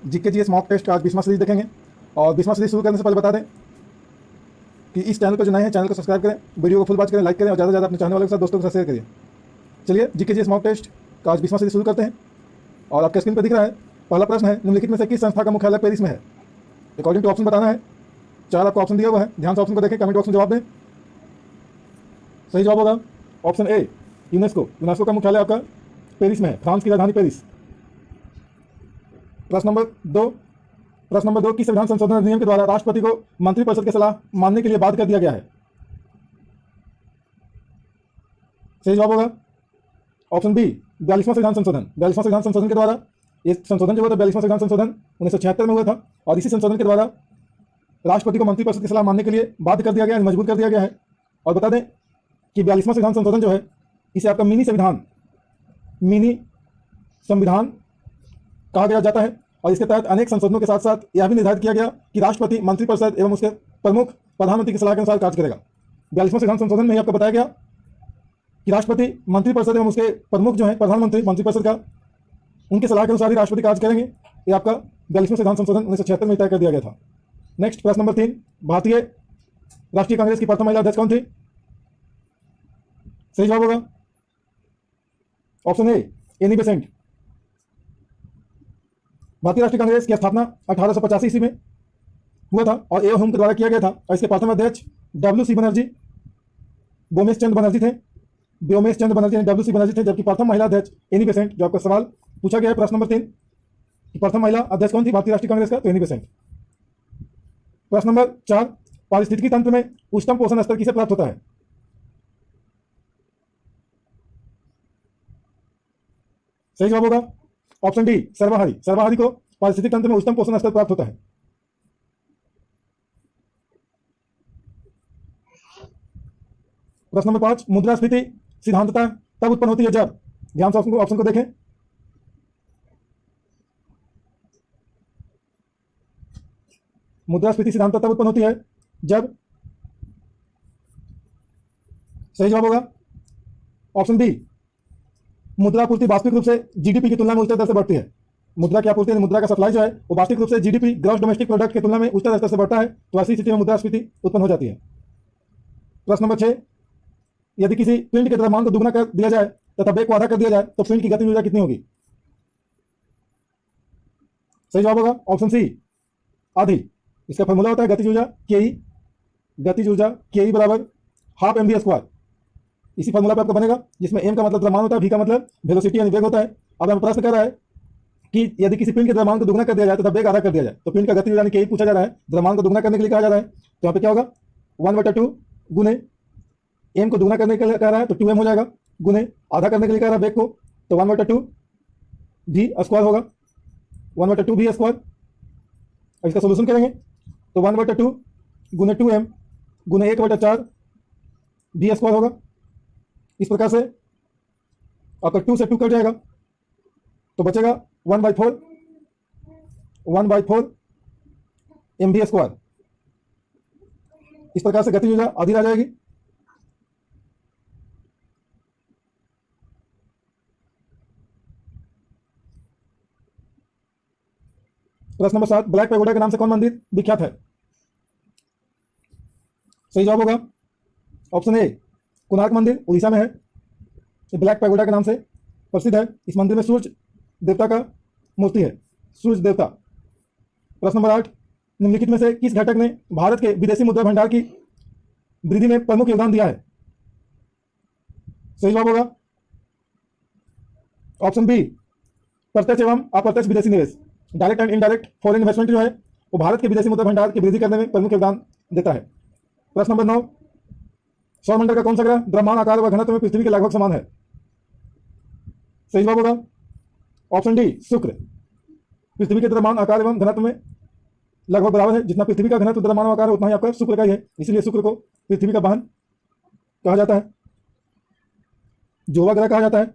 GK GS mock test का आज 20वां series देखेंगे। और 20वां सीरीज शुरू करने से पहले बता दें कि इस चैनल पर जो नए हैं चैनल को सब्सक्राइब करें, वीडियो को फुल वॉच करें, लाइक करें और ज़्यादा से ज़्यादा अपने चाहने वालों के साथ दोस्तों के साथ शेयर करिए। चलिए जीके जीएस मॉक टेस्ट का आज 20वां सीरीज शुरू करते हैं। और आपके स्क्रीन पर दिख रहा है, पहला प्रश्न है, निम्नलिखित में से किस संस्था का मुख्यालय पेरिस में है? अकॉर्डिंग टू ऑप्शन बताना है। 4 आपको ऑप्शन दिया हुआ है, ध्यान से ऑप्शन को देखें, कमेंट बॉक्स में जवाब दें। सही जवाब होगा ऑप्शन ए, यूनेस्को। यूनेस्को का मुख्यालय आपका पेरिस में है, फ्रांस की राजधानी पेरिस। प्रश्न नंबर दो, किस संविधान संशोधन अधिनियम के द्वारा राष्ट्रपति को मंत्रिपरिषद की सलाह मानने के लिए बाध्य कर दिया गया है? सही जवाब होगा ऑप्शन बी, 42वां संविधान संशोधन। 42वां संविधान संशोधन के द्वारा, ये संशोधन जो हुआ था 42वां संविधान संशोधन 1976 में हुआ था, और इसी संशोधन के द्वारा राष्ट्रपति को मंत्रिपरिषद की सलाह मानने के लिए बाध्य कर दिया गया है, मजबूर कर दिया गया है। और बता दें कि 42वां संविधान संशोधन जो है, इसे आपका मिनी संविधान कहा गया जाता है। और इसके तहत अनेक संशोधनों के साथ साथ यह भी निर्धारित किया गया कि राष्ट्रपति मंत्रिपरिषद एवं उसके प्रमुख प्रधानमंत्री की सलाह के अनुसार कार्य करेगा। 42वां संविधान संशोधन में ही आपको बताया गया कि राष्ट्रपति मंत्रिपरिषद एवं उसके प्रमुख जो है प्रधानमंत्री मंत्रिपरिषद का, उनकी सलाह के अनुसार ही राष्ट्रपति कार्य करेंगे। ये आपका 42वां संविधान संशोधन 1976 में तय कर दिया गया था। नेक्स्ट प्रश्न नंबर 3, भारतीय राष्ट्रीय कांग्रेस की प्रथम महिला अध्यक्ष कौन थी? सही जवाब होगा ऑप्शन ए, एनी बेसेंट। भारतीय राष्ट्रीय कांग्रेस की स्थापना 1885 ईस्वी में हुआ था और ए हुम के द्वारा किया गया था। और इसके प्रथम अध्यक्ष WC बनर्जी, व्योमेश चंद्र बनर्जी थे, WC बनर्जी थे। जबकि प्रथम महिला अध्यक्ष एनी बेसेंट, जो आपका सवाल पूछा गया है प्रश्न नंबर 3 कि प्रथम महिला अध्यक्ष कौन थी भारतीय राष्ट्रीय कांग्रेस का, तो एनी बेसेंट। प्रश्न नंबर 4, पारिस्थितिकी तंत्र में उच्चतम पोषण स्तर किसे प्राप्त होता है? सही जवाब होगा ऑप्शन डी, सर्वाहारी। सर्वाहारी को पारिस्थितिक तंत्र में उच्चतम पोषण स्तर प्राप्त होता है। प्रश्न नंबर 5, मुद्रास्फीति सिद्धांततः तब उत्पन्न होती है जब, ध्यान से ऑप्शन को देखें। मुद्रास्फीति सिद्धांततः तब उत्पन्न होती है जब, सही जवाब होगा ऑप्शन बी, मुद्रा आपूर्ति वास्तविक रूप से जीडीपी की तुलना में उच्चतर दर से बढ़ती है। मुद्रा की आपूर्ति, मुद्रा का सप्लाई जो है वो वास्तविक रूप से जीडीपी, ग्रॉस डोमेस्टिक प्रोडक्ट की तुलना में उच्चतर स्तर से बढ़ता है, तो ऐसी स्थिति में मुद्रास्फीति उत्पन्न हो जाती है। प्रश्न नंबर 6, यदि किसी पिंड के द्रव्यमान को दुगना कर दिया जाए तथा वेग को आधा कर दिया जाए तो पिंड की गतिज ऊर्जा कितनी होगी? सही जवाब होगा ऑप्शन सी, आधी। इसका फॉर्मूला होता है गतिज ऊर्जा के ई बराबर हाफ mv²। इसी फॉर्मूला पे आपका बनेगा, जिसमें m का मतलब द्रव्यमान होता है, v का मतलब वेलोसिटी यानी वेग होता है। अब हम प्रश्न कर रहा है कि यदि किसी पिंड के द्रव्यमान को दुगना कर दिया जाए तथा वेग आधा कर दिया जाए तो पिंड का गतिज ऊर्जा के पूछा जा रहा है, द्रव्यमान को दुगना करने के लिए कहा जा रहा है। तो यहाँ पे क्या होगा, 1/2 गुने m को दुगना करने के लिए कह रहा है तो 2m हो जाएगा, गुने आधा करने के लिए कह रहा है वेग को, तो 1/2 v² होगा, 1/2 v²। इसका सोल्यूशन करेंगे तो 1/2 गुने 2m गुने 1/4 v² होगा। इस प्रकार से आपका 2 से 2 कट जाएगा तो बचेगा 1/4 mv²। इस प्रकार से गतिज ऊर्जा आधी रह जाएगी। प्रश्न नंबर 7, ब्लैक पैगोडा के नाम से कौन मंदिर विख्यात है? सही जवाब होगा ऑप्शन ए, कोणार्क मंदिर उड़ीसा में है। ये ब्लैक पैगोडा के नाम से प्रसिद्ध है। इस मंदिर में सूर्य देवता का मूर्ति है, सूर्य देवता। प्रश्न नंबर 8, निम्नलिखित में से किस घटक ने भारत के विदेशी मुद्रा भंडार की वृद्धि में प्रमुख योगदान दिया है? सही जवाब होगा ऑप्शन बी, प्रत्यक्ष एवं अप्रत्यक्ष विदेशी निवेश। Direct and indirect foreign investment जो है वो भारत के विदेशी मुद्रा भंडार की वृद्धि करने में प्रमुख योगदान देता है। प्रश्न नंबर 9, सौरमंडल का कौन सा ग्रह द्रव्यमान, आकार व घनत्व में पृथ्वी के लगभग समान है? सही जवाब होगा ऑप्शन डी, शुक्र। पृथ्वी के द्रव्यमान, आकार एवं घनत्व में लगभग बराबर है। जितना पृथ्वी का घनत्व, द्रव्यमान व आकार है, उतना ही आपका शुक्र का ही है, इसलिए शुक्र को पृथ्वी का बहन कहा जाता है, जोवा ग्रह कहा जाता है।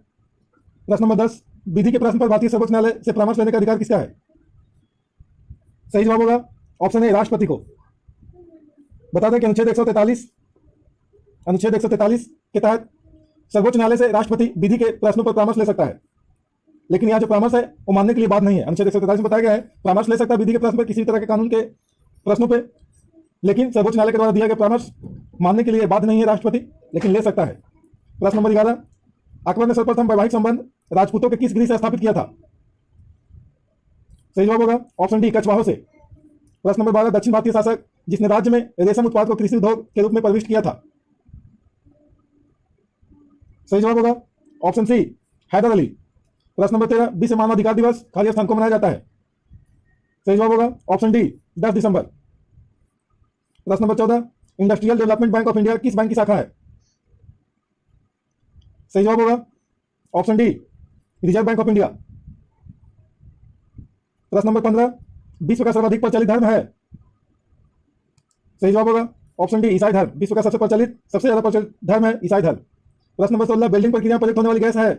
प्रश्न नंबर 10, विधि के प्रश्न पर भारतीय सर्वोच्च न्यायालय से परामर्श लेने का अधिकार किसका है? सही जवाब होगा ऑप्शन ए, राष्ट्रपति को। बता दें कि अनुच्छेद 143 के तहत सर्वोच्च न्यायालय से राष्ट्रपति विधि के प्रश्नों पर परामर्श ले सकता है। लेकिन यहाँ जो परामर्श है वो मानने के लिए बात नहीं है। अनुच्छेद 143 में बताया गया है परामर्श ले सकता है विधि के प्रश्न पर, किसी तरह के कानून के प्रश्नों पे, लेकिन सर्वोच्च न्यायालय के द्वारा दिया गया परामर्श मानने के लिए बाध्य नहीं है राष्ट्रपति, लेकिन ले सकता है। प्रश्न नंबर 11, अकबर ने सर्वप्रथम वैवाहिक संबंध राजपूतों के किस गृह से स्थापित किया था? सही जवाब होगा ऑप्शन डी, कछवाहों से। प्रश्न नंबर 12, दक्षिण भारतीय शासक जिसने राज्य में रेशम उत्पाद को कृषि उद्योग के रूप में प्रविष्ट किया था? सही जवाब होगा ऑप्शन सी, हैदर अली। प्रश्न नंबर 13, विश्व मानवाधिकार दिवस खाली स्थान को मनाया जाता है? सही जवाब होगा ऑप्शन डी, 10 दिसंबर। प्रश्न number 14, industrial development bank of India किस बैंक की शाखा है? सही जवाब होगा option D, reserve bank of India. प्रश्न नंबर 15, विश्व का सर्वाधिक प्रचलित धर्म है? सही जवाब होगा ऑप्शन डी, ईसाई धर्म। विश्व का सबसे ज्यादा प्रचलित धर्म है ईसाई धर्म। प्रश्न नंबर 16, बिल्डिंग प्रक्रिया में प्रयुक्त होने वाली गैस है?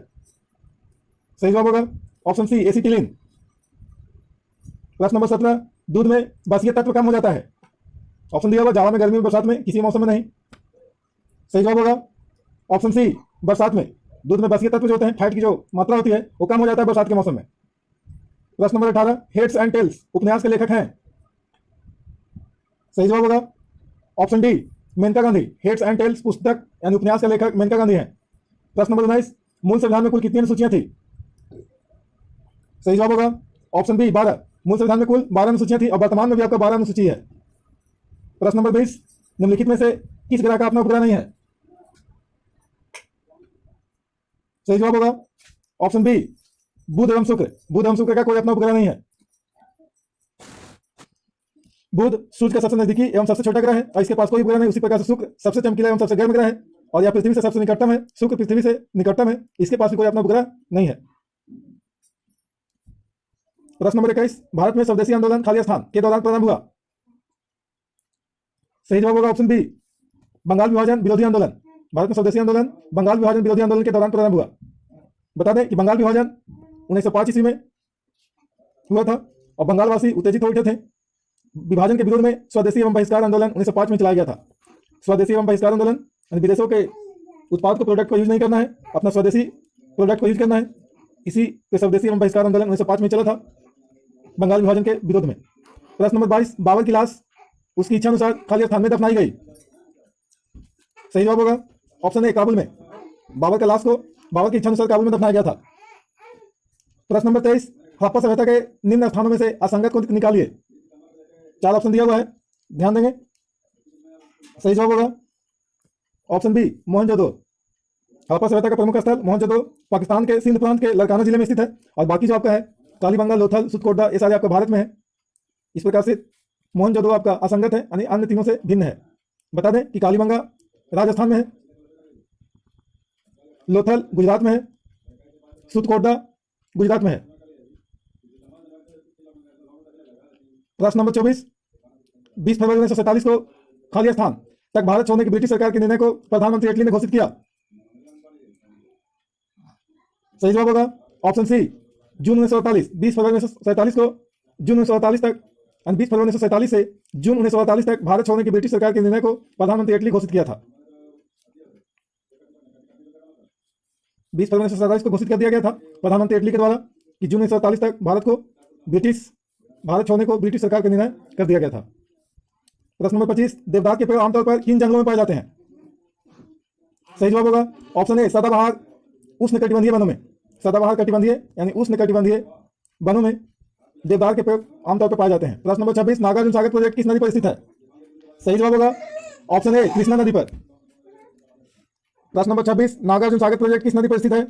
सही जवाब होगा ऑप्शन सी, एसिटिलीन। प्रश्न नंबर 17, दूध में बसीय तत्व कम हो जाता है? ऑप्शन दिया होगा जाड़ा में, गर्मी में, बरसात में, किसी मौसम में नहीं। सही जवाब होगा ऑप्शन सी, बरसात में। दूध में बसीय तत्व जो होते हैं, फैट की जो मात्रा होती है वो कम हो जाता है बरसात के मौसम में। प्रश्न नंबर 18, हेड्स एंड टेल्स उपन्यास के लेखक हैं? सही जवाब होगा option D, Menaka Gandhi. Heads and tails पुस्तक यानी उपन्यास के लेखक मेनका गांधी हैं। प्रश्न नंबर 19, मूल संविधान में कुल कितनी अनुसूचियां थी? सही जवाब होगा ऑप्शन बी, 12। मूल संविधान में कुल 12 अनुसूचियां थी और वर्तमान में भी आपका 12 अनुसूची है। प्रश्न नंबर 20, निम्नलिखित में से किस ग्रह का अपना उपग्रह नहीं है? सही जवाब होगा ऑप्शन बी, बुध एवं शुक्र। बुध एवं शुक्र का कोई अपना उपग्रह नहीं है। बुध सूर्य का सबसे नजदीकी एवं सबसे छोटा ग्रह है और इसके पास कोई उपग्रह नहीं। उसी प्रकार से शुक्र सबसे चमकीला एवं सबसे गर्म ग्रह है और यह पृथ्वी से सबसे निकटतम है। शुक्र पृथ्वी से निकटतम है, इसके पास भी कोई अपना उपग्रह नहीं है। प्रश्न नंबर 21, भारत में स्वदेशी आंदोलन खाली स्थान के दौरान प्रारंभ हुआ? सही जवाब होगा ऑप्शन बी, बंगाल विभाजन विरोधी आंदोलन। भारत में स्वदेशी आंदोलन बंगाल विभाजन विरोधी आंदोलन के दौरान प्रारंभ हुआ। बता दें कि बंगाल विभाजन 1905 ईस्वी में हुआ था और बंगालवासी उत्तेजित हो उठे थे। विभाजन के विरोध में स्वदेशी एवं बहिष्कार आंदोलन 1905 में चलाया गया था। स्वदेशी एवं बहिष्कार आंदोलन यानी विदेशों के उत्पाद को, प्रोडक्ट को यूज नहीं करना है, अपना स्वदेशी प्रोडक्ट को यूज करना है। इसी पे स्वदेशी एवं बहिष्कार आंदोलन 1905 में चला था बंगाल विभाजन के विरोध में। प्रश्न नंबर 22, बाबर की लाश उसकी इच्छा अनुसार खाली स्थान में दफनाई गई? सही जवाब होगा ऑप्शन ए, काबुल में। बाबर की लाश को बाबर की इच्छा अनुसार काबुल में दफनाया गया था। प्रश्न नंबर 23, हड़प्पा सभ्यता के निम्न स्थानों में से असंगत को निकालिए। 4 ऑप्शन दिया हुआ है, ध्यान देंगे। सही जवाब होगा ऑप्शन बी, मोहनजोदड़ो। हड़प्पा सभ्यता का प्रमुख स्थल मोहनजोदड़ो पाकिस्तान के सिंध प्रांत के लड़काना जिले में स्थित है और बाकी जो आपका है कालीबंगा, लोथल, सुतकोटा, ये सारे आपका भारत में है। इस प्रकार से मोहनजोदड़ो आपका असंगत है यानी अन्य तीनों से भिन्न है। बता दें कि कालीबंगा राजस्थान में है, लोथल गुजरात में है, सुतकोटा गुजरात में है। प्रश्न नंबर 24, 20 फरवरी 1947 को खाली स्थान तक भारत छोड़ने की ब्रिटिश सरकार के निर्णय को प्रधानमंत्री एटली ने घोषित किया? सही जवाब होगा ऑप्शन सी, जून 1948। 20 फरवरी 1947 को जून 1948 तक, 20 फरवरी 1947 से जून 1948 तक भारत छोड़ने की ब्रिटिश सरकार के निर्णय को प्रधानमंत्री एटली घोषित किया था। 20 फरवरी 1947 को घोषित कर दिया गया था प्रधानमंत्री एटली के द्वारा कि जून 1948 तक भारत छोड़ने को ब्रिटिश सरकार का निर्णय कर दिया गया था। प्रश्न नंबर 25, देवदार के पेड़ आमतौर पर किन जंगलों में पाए जाते हैं? सही जवाब होगा ऑप्शन ए, सदाबहार उष्णकटिबंधीय वनों में। सदाबहार कटिबंधीय यानी उष्णकटिबंधीय वनों में देवदार के पेड़ आमतौर पर पाए जाते हैं। प्रश्न नंबर 26, नागार्जुन सागर प्रोजेक्ट किस नदी पर स्थित है? सही जवाब होगा ऑप्शन ए, कृष्णा नदी पर। प्रश्न नंबर 26, नागार्जुन सागर प्रोजेक्ट किस नदी पर स्थित है?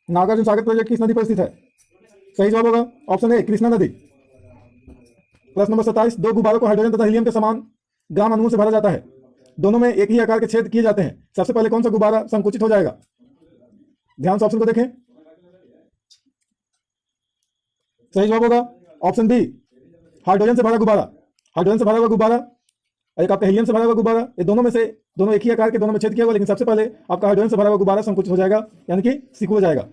नागार्जुन सागर प्रोजेक्ट किस नदी पर स्थित है? सही जवाब होगा ऑप्शन ए, कृष्णा नदी। प्रश्न नंबर 27, 2 गुब्बारों को हाइड्रोजन तथा हीलियम के समान ग्राम अणुओं से भरा जाता है। दोनों में एक ही आकार के छेद किए जाते हैं। सबसे पहले कौन सा गुब्बारा संकुचित हो जाएगा? ध्यान से ऑप्शन को देखें। सही जवाब होगा ऑप्शन बी, हाइड्रोजन से भरा गुब्बारा। हाइड्रोजन से भरा हुआ गुब्बारा, एक आपका हीलियम से भरा हुआ गुब्बारा, ये दोनों में से दोनों एक ही आकार के, दोनों में छेद किया हुआ, लेकिन सबसे पहले आपका हाइड्रोजन से भरा हुआ गुब्बारा संकुचित हो जाएगा यानी कि सिकुड़ जाएगा।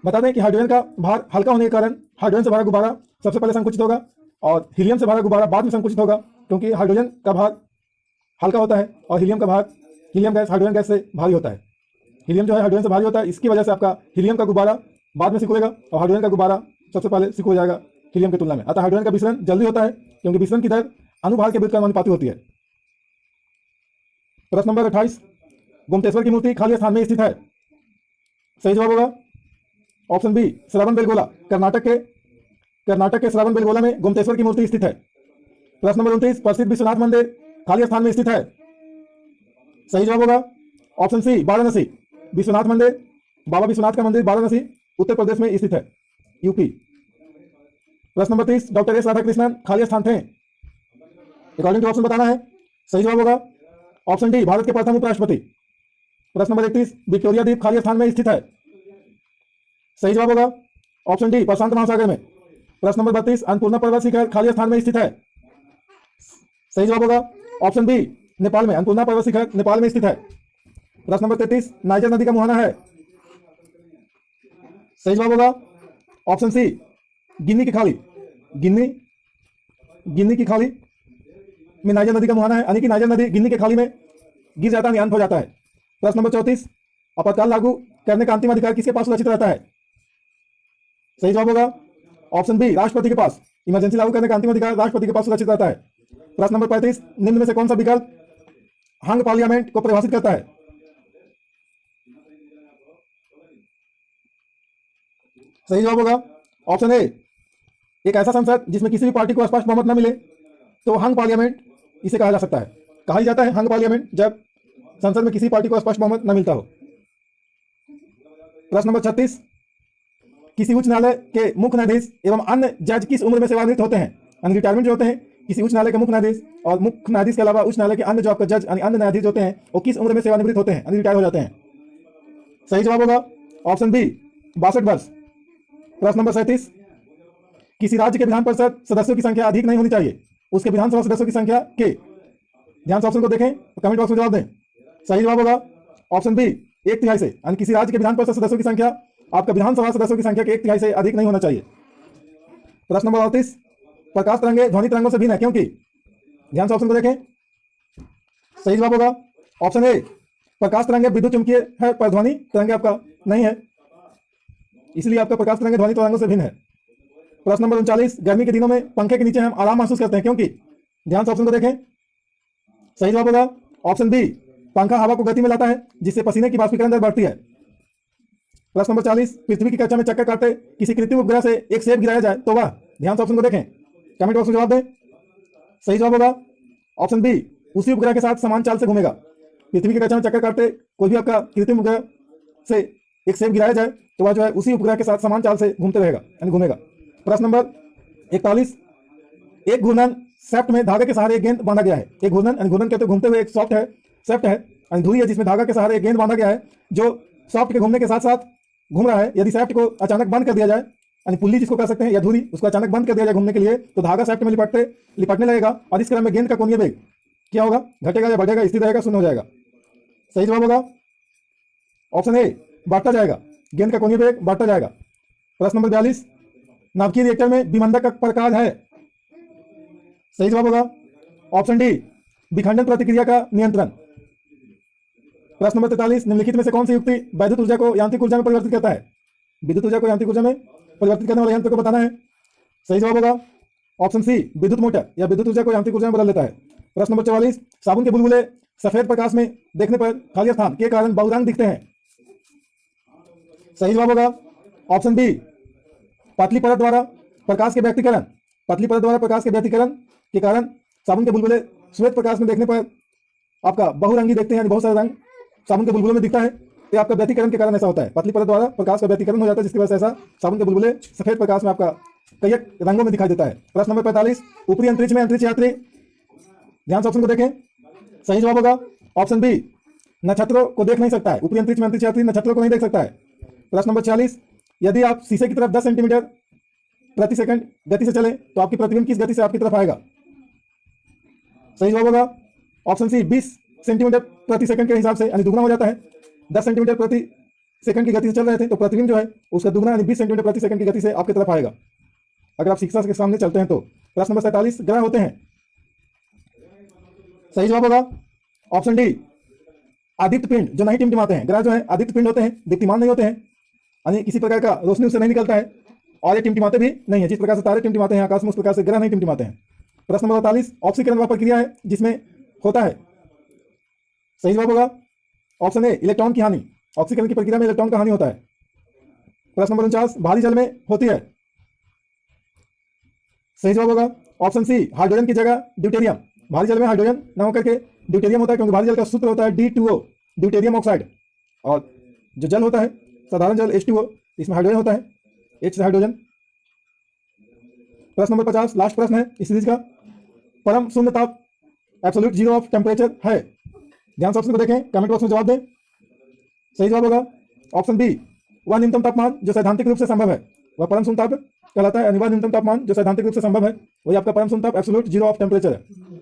बता दें कि हाइड्रोजन का भार हल्का होने के कारण हाइड्रोजन से भरा गुब्बारा सबसे पहले संकुचित होगा और हीलियम से भरा गुब्बारा बाद में संकुचित होगा, क्योंकि हाइड्रोजन का भार हल्का होता है और हीलियम का भार, हीलियम गैस हाइड्रोजन गैस से भारी होता है। हीलियम जो है हाइड्रोजन से भारी होता है, इसकी वजह से आपका हीलियम का गुब्बारा बाद में सिकुड़ेगा और हाइड्रोजन का गुब्बारा सबसे पहले सिकुड़ जाएगा हीलियम की तुलना में। अतः हाइड्रोजन का विसरण जल्दी होता है क्योंकि विसरण की दर अनुभार के व्युत्क्रमानुपाती होती है। प्रश्न नंबर 28, गोमतेश्वर की मूर्ति खाली स्थान में स्थित है। सही जवाब होगा ऑप्शन बी श्रवण बेलगोला। कर्नाटक के श्रवण बेलगोला में गोमतेश्वर की मूर्ति स्थित है। प्रश्न नंबर 29, प्रसिद्ध विश्वनाथ मंदिर खाली स्थान में स्थित है। सही जवाब होगा ऑप्शन सी वाराणसी। विश्वनाथ मंदिर, बाबा विश्वनाथ का मंदिर वाराणसी उत्तर प्रदेश में स्थित है, यूपी। प्रश्न नंबर 30, डॉक्टर एस राधाकृष्णन खाली स्थान थे। अकॉर्डिंग टू ऑप्शन बताना है। सही जवाब होगा ऑप्शन डी भारत के प्रथम उपराष्ट्रपति। प्रश्न नंबर 31, विक्टोरिया द्वीप खाली स्थान में स्थित है। सही जवाब होगा ऑप्शन डी प्रशांत महासागर में। प्रश्न नंबर 32, अन्नपूर्णा पर्वत शिखर खाली स्थान में स्थित है। सही जवाब होगा ऑप्शन बी नेपाल में। अन्नपूर्णा पर्वत शिखर नेपाल में स्थित है। प्रश्न नंबर 33, नाइजर नदी का मुहाना है। सही जवाब होगा ऑप्शन सी गिनी की खाड़ी। गिनी की खाड़ी में नाइजर नदी का मुहाना है, यानी कि नाइजर नदी गिनी की खाड़ी में गिर जाता है, अंत हो जाता है। प्रश्न नंबर 34, आपातकाल लागू करने का अंतिम अधिकार किसके पास सुरक्षित रहता है। सही जवाब होगा ऑप्शन बी राष्ट्रपति के पास। इमरजेंसी लागू करने का अंतिम अधिकार राष्ट्रपति के पास सुरक्षित रहता है। प्रश्न नंबर 35, निम्न में से कौन सा विकल्प हंग पार्लियामेंट को परिभाषित करता है। सही जवाब होगा ऑप्शन ए एक ऐसा संसद जिसमें किसी भी पार्टी को स्पष्ट बहुमत न मिले तो हंग पार्लियामेंट इसे कहा जा सकता है। कहा ही जाता है हंग पार्लियामेंट जब संसद में किसी पार्टी को स्पष्ट बहुमत न मिलता हो। प्रश्न नंबर 36, किसी उच्च न्यायालय के मुख्य न्यायाधीश एवं अन्य जज किस उम्र में सेवानिवृत्त होते हैं। यानी रिटायरमेंट जो होते हैं किसी उच्च न्यायालय के मुख्य न्यायाधीश और मुख्य न्यायाधीश के अलावा उच्च न्यायालय के अन्य जो आपका जज यानी अन्य न्यायाधीश होते हैं वो किस उम्र में सेवानिवृत्त होते हैं, यानी रिटायर हो जाते हैं। सही जवाब होगा ऑप्शन बी 62 वर्ष। प्रश्न नंबर 37, किसी राज्य के विधान परिषद सदस्यों की संख्या अधिक नहीं होनी चाहिए, उसके विधानसभा सदस्यों की संख्या के। ध्यान से ऑप्शन को देखें और कमेंट बॉक्स में जवाब दें। सही जवाब होगा ऑप्शन बी 1/3 से, यानी किसी राज्य के विधान परिषद सदस्यों की संख्या आपका विधानसभा सदस्यों की संख्या के 1/3 से अधिक नहीं होना चाहिए। प्रश्न नंबर 38, प्रकाश तरंगे ध्वनि तरंगों से भिन्न है क्योंकि। ध्यान से ऑप्शन को देखें। सही जवाब होगा ऑप्शन ए प्रकाश तरंगे विद्युत चुंबकीय है पर ध्वनि तरंगे आपका नहीं है, इसलिए आपका प्रकाश तरंगे ध्वनि तरंगों से भिन्न है। प्रश्न नंबर 39, गर्मी के दिनों में पंखे के नीचे हम आराम महसूस करते हैं क्योंकि। ध्यान से ऑप्शन को देखें। सही जवाब होगा ऑप्शन बी पंखा हवा को गति में लाता है जिससे पसीने की वाष्पीकरण दर बढ़ती है। प्रश्न नंबर 40, पृथ्वी की कक्षा में चक्कर काटते किसी कृत्रिम उपग्रह से एक सेब गिराया जाए तो वह। ध्यान से ऑप्शन को देखें, कमेंट बॉक्स में जवाब दें। सही जवाब होगा ऑप्शन बी उसी उपग्रह के साथ समान चाल से घूमेगा। पृथ्वी की कक्षा में चक्कर काटते कोई भी आपका कृत्रिम उपग्रह से एक सेब गिराया जाए तो वह जो है उसी उपग्रह के साथ समान चाल से घूमते रहेगा यानी घूमेगा। प्रश्न नंबर 41, एक घूर्णन सैफ्ट में धागे के सहारे एक गेंद बांधा गया है। एक घूर्णन यानी घूर्णन कहते हैं घूमते हुए एक सॉफ्ट है, सैफ्ट है यानी धुरी है जिसमें धागा के सहारे एक गेंद बांधा गया है जो सॉफ्ट के घूमने के साथ साथ घूम रहा है। यदि सैफ्ट को अचानक बंद कर दिया जाए यानी पुल्ली जिसको कह सकते हैं या धुरी, उसको अचानक बंद कर दिया जाए घूमने के लिए तो धागा सैफ्ट में लिपटने लगेगा और इस क्रम में गेंद का कोणीय वेग क्या होगा, घटेगा या बढ़ेगा, स्थिर रहेगा, शून्य हो जाएगा। सही जवाब होगा ऑप्शन ए बढ़ता जाएगा, गेंद का कोणीय वेग बढ़ता जाएगा। प्रश्न नंबर 42, नाभिकीय रिएक्टर में विमंदक का प्रकार है। सही जवाब होगा ऑप्शन डी विखंडन प्रतिक्रिया का नियंत्रण। प्रश्न नंबर 43, निम्नलिखित में से कौन सी युक्ति वैद्युत ऊर्जा को यांत्रिक ऊर्जा में परिवर्तित करता है। विद्युत ऊर्जा को यांत्रिक ऊर्जा में परिवर्तित करने वाले यंत्र को बताना है। सही जवाब होगा ऑप्शन सी विद्युत मोटर या विद्युत ऊर्जा को यांत्रिक ऊर्जा में बदल देता है। प्रश्न नंबर 44, साबुन के बुलबुले सफेद प्रकाश में देखने पर खाली स्थान के कारण बहुरंग दिखते हैं। सही जवाब होगा ऑप्शन बी पतली परत द्वारा प्रकाश के व्यक्तीकरण। पतली परत द्वारा प्रकाश के व्यक्तीकरण के कारण साबुन के बुलबुले श्वेत प्रकाश में देखने पर आपका बहुरंगी देखते हैं, यानी बहुत सारे रंग साबुन के बुलबुले में दिखता है। तो आपका व्यक्तीकरण के कारण ऐसा होता है, पतली परत द्वारा प्रकाश का व्यक्तीकरण हो जाता है जिसकी वजह से ऐसा साबुन के बुलबुले सफेद प्रकाश में आपका कई रंगों में दिखाई देता है। प्रश्न नंबर 45, ऊपरी अंतरिक्ष में अंतरिक्ष यात्री। ध्यान से ऑप्शन को देखें। सही जवाब होगा ऑप्शन बी नक्षत्रों को देख नहीं सकता है। ऊपरी अंतरिक्ष में अंतरिक्ष यात्री नक्षत्रों को नहीं देख सकता है। प्रश्न नंबर 46, यदि आप शीशे की तरफ 10 सेंटीमीटर प्रति सेकंड गति से चले तो आपकी प्रतिबिंब किस गति से आपकी तरफ आएगा। सही जवाब होगा ऑप्शन सी 20 सेंटीमीटर प्रति सेकंड के हिसाब से, यानी दुगना हो जाता है। 10 सेंटीमीटर प्रति सेकंड की गति से चल रहे थे तो प्रतिबिंब जो है उसका दुगना यानी 20 सेंटीमीटर प्रति सेकंड की गति से आपकी तरफ आएगा अगर आप शीशा के सामने चलते हैं तो। प्रश्न नंबर 47, ग्रह होते हैं। सही जवाब होगा ऑप्शन डी आदित्य पिंड जो नहीं टिमटिमाते हैं, ग्रह जो है आदित्य पिंड होते हैं, दीप्तिमान नहीं होते हैं, यानी किसी प्रकार का रोशनी उससे नहीं निकलता है और ये टिमटिमाते भी नहीं है। जिस प्रकार से तारे टिमटिमाते हैं आकाश में, उस प्रकार से ग्रह नहीं टिमटिमाते हैं। प्रश्न नंबर 48, ऑक्सीकरण वह प्रक्रिया है जिसमें होता है। सही जवाब होगा ऑप्शन ए, इलेक्ट्रॉन की हानि। ऑक्सीकरण की प्रक्रिया में इलेक्ट्रॉन का हानि होता है। प्रश्न नंबर 49, भारी जल में होती है। सही जवाब होगा ऑप्शन सी, हाइड्रोजन की जगह ड्यूटेरियम। भारी जल में हाइड्रोजन न होकर के ड्यूटेरियम होता है, क्योंकि भारी जल का सूत्र होता है D2O, ड्यूटेरियम ऑक्साइड। और जो जल होता है साधारण जल H2O, इसमें हाइड्रोजन होता है, H से हाइड्रोजन। प्रश्न नंबर 50, लास्ट प्रश्न है इस सीरीज का। परम शून्य ताप एब्सोल्यूट जीरो ऑफ टेम्परेचर है। ध्यान से ऑप्शन को देखें, कमेंट बॉक्स में जवाब दें। सही जवाब होगा ऑप्शन बी, वह न्यूनतम तापमान जो सैद्धांतिक रूप से संभव है वह परम शून्य ताप कहलाता है। अनिवार्य न्यूनतम तापमान जो सैद्धांतिक रूप से संभव है वही आपका परम शून्य ताप एब्सोल्यूट जीरो ऑफ टेम्परेचर है।